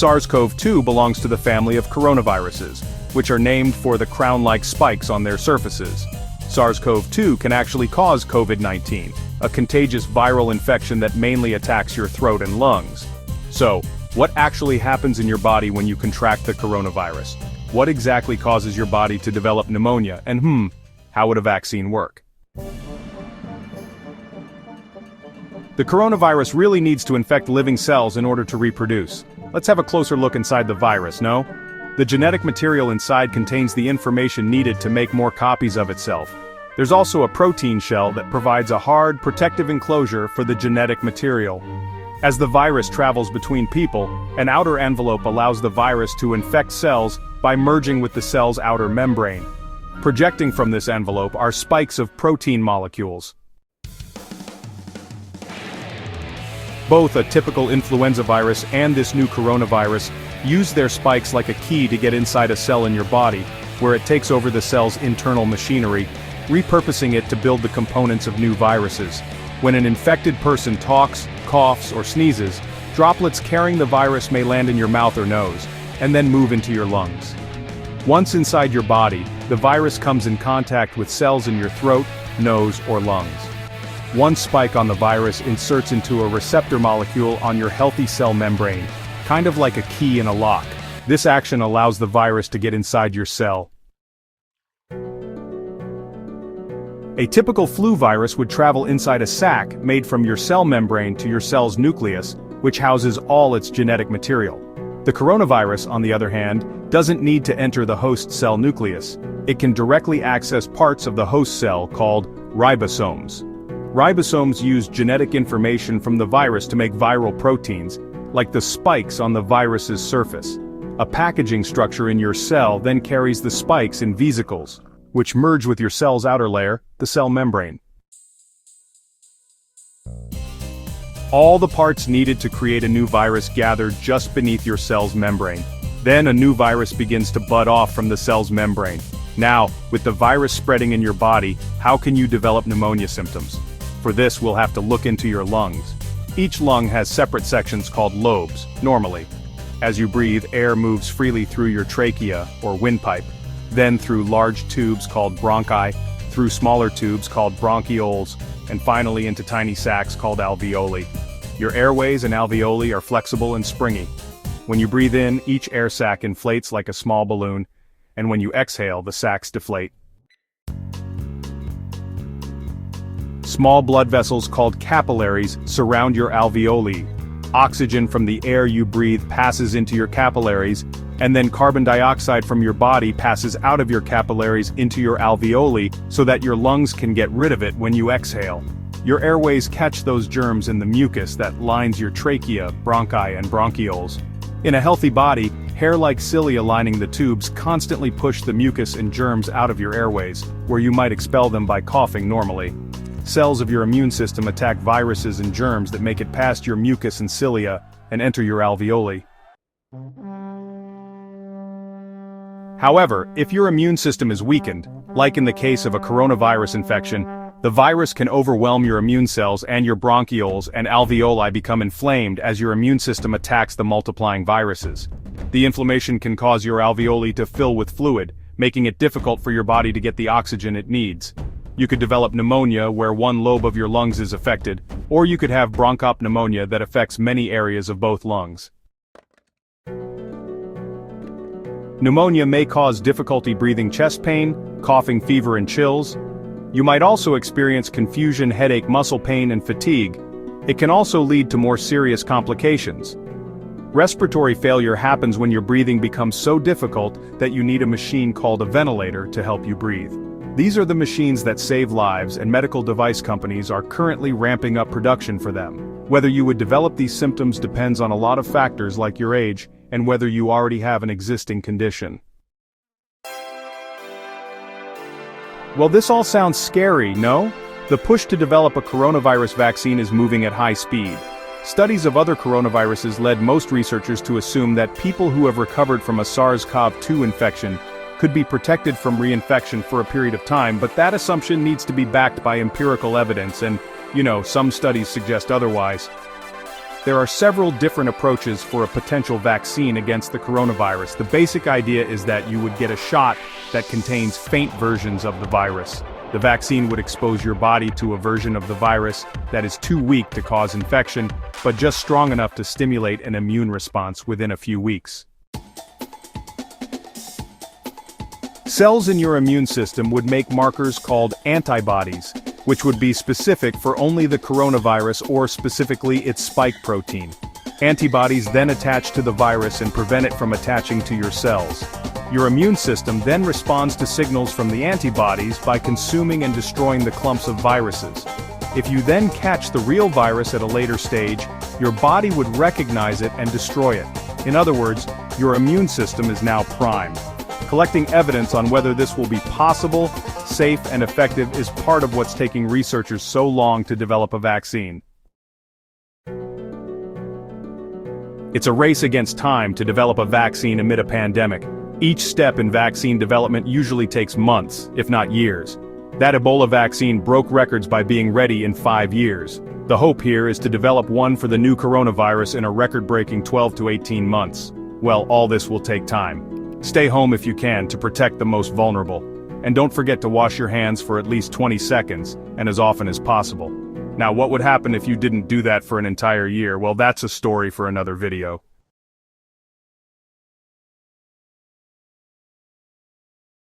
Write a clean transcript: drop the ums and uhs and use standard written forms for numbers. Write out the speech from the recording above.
SARS-CoV-2 belongs to the family of coronaviruses, which are named for the crown-like spikes on their surfaces. SARS-CoV-2 can actually cause COVID-19, a contagious viral infection that mainly attacks your throat and lungs. So, what actually happens in your body when you contract the coronavirus? What exactly causes your body to develop pneumonia, and how would a vaccine work? The coronavirus really needs to infect living cells in order to reproduce. Let's have a closer look inside the virus, no? The genetic material inside contains the information needed to make more copies of itself. There's also a protein shell that provides a hard, protective enclosure for the genetic material. As the virus travels between people, an outer envelope allows the virus to infect cells by merging with the cell's outer membrane. Projecting from this envelope are spikes of protein molecules. Both a typical influenza virus and this new coronavirus use their spikes like a key to get inside a cell in your body, where it takes over the cell's internal machinery, repurposing it to build the components of new viruses. When an infected person talks, coughs, or sneezes, droplets carrying the virus may land in your mouth or nose, and then move into your lungs. Once inside your body, the virus comes in contact with cells in your throat, nose, or lungs. One spike on the virus inserts into a receptor molecule on your healthy cell membrane, kind of like a key in a lock. This action allows the virus to get inside your cell. A typical flu virus would travel inside a sac made from your cell membrane to your cell's nucleus, which houses all its genetic material. The coronavirus, on the other hand, doesn't need to enter the host cell nucleus. It can directly access parts of the host cell called ribosomes. Ribosomes use genetic information from the virus to make viral proteins, like the spikes on the virus's surface. A packaging structure in your cell then carries the spikes in vesicles, which merge with your cell's outer layer, the cell membrane. All the parts needed to create a new virus gather just beneath your cell's membrane. Then a new virus begins to bud off from the cell's membrane. Now, with the virus spreading in your body, how can you develop pneumonia symptoms? For this, we'll have to look into your lungs. Each lung has separate sections called lobes, normally. As you breathe, air moves freely through your trachea, or windpipe, then through large tubes called bronchi, through smaller tubes called bronchioles, and finally into tiny sacs called alveoli. Your airways and alveoli are flexible and springy. When you breathe in, each air sac inflates like a small balloon, and when you exhale, the sacs deflate. Small blood vessels called capillaries surround your alveoli. Oxygen from the air you breathe passes into your capillaries, and then carbon dioxide from your body passes out of your capillaries into your alveoli so that your lungs can get rid of it when you exhale. Your airways catch those germs in the mucus that lines your trachea, bronchi, and bronchioles. In a healthy body, hair-like cilia lining the tubes constantly push the mucus and germs out of your airways, where you might expel them by coughing normally. Cells of your immune system attack viruses and germs that make it past your mucus and cilia and enter your alveoli. However, if your immune system is weakened, like in the case of a coronavirus infection, the virus can overwhelm your immune cells and your bronchioles and alveoli become inflamed as your immune system attacks the multiplying viruses. The inflammation can cause your alveoli to fill with fluid, making it difficult for your body to get the oxygen it needs. You could develop pneumonia where one lobe of your lungs is affected, or you could have bronchopneumonia that affects many areas of both lungs. Pneumonia may cause difficulty breathing, chest pain, coughing, fever, and chills. You might also experience confusion, headache, muscle pain, and fatigue. It can also lead to more serious complications. Respiratory failure happens when your breathing becomes so difficult that you need a machine called a ventilator to help you breathe. These are the machines that save lives, and medical device companies are currently ramping up production for them. Whether you would develop these symptoms depends on a lot of factors like your age and whether you already have an existing condition. Well, this all sounds scary, no? The push to develop a coronavirus vaccine is moving at high speed. Studies of other coronaviruses led most researchers to assume that people who have recovered from a SARS-CoV-2 infection could be protected from reinfection for a period of time, but that assumption needs to be backed by empirical evidence and, some studies suggest otherwise. There are several different approaches for a potential vaccine against the coronavirus. The basic idea is that you would get a shot that contains faint versions of the virus. The vaccine would expose your body to a version of the virus that is too weak to cause infection, but just strong enough to stimulate an immune response within a few weeks. Cells in your immune system would make markers called antibodies, which would be specific for only the coronavirus or specifically its spike protein. Antibodies then attach to the virus and prevent it from attaching to your cells. Your immune system then responds to signals from the antibodies by consuming and destroying the clumps of viruses. If you then catch the real virus at a later stage, your body would recognize it and destroy it. In other words, your immune system is now primed. Collecting evidence on whether this will be possible, safe, and effective is part of what's taking researchers so long to develop a vaccine. It's a race against time to develop a vaccine amid a pandemic. Each step in vaccine development usually takes months, if not years. That Ebola vaccine broke records by being ready in 5 years. The hope here is to develop one for the new coronavirus in a record-breaking 12 to 18 months. Well, all this will take time. Stay home if you can to protect the most vulnerable. And don't forget to wash your hands for at least 20 seconds, and as often as possible. Now, what would happen if you didn't do that for an entire year? Well, that's a story for another video.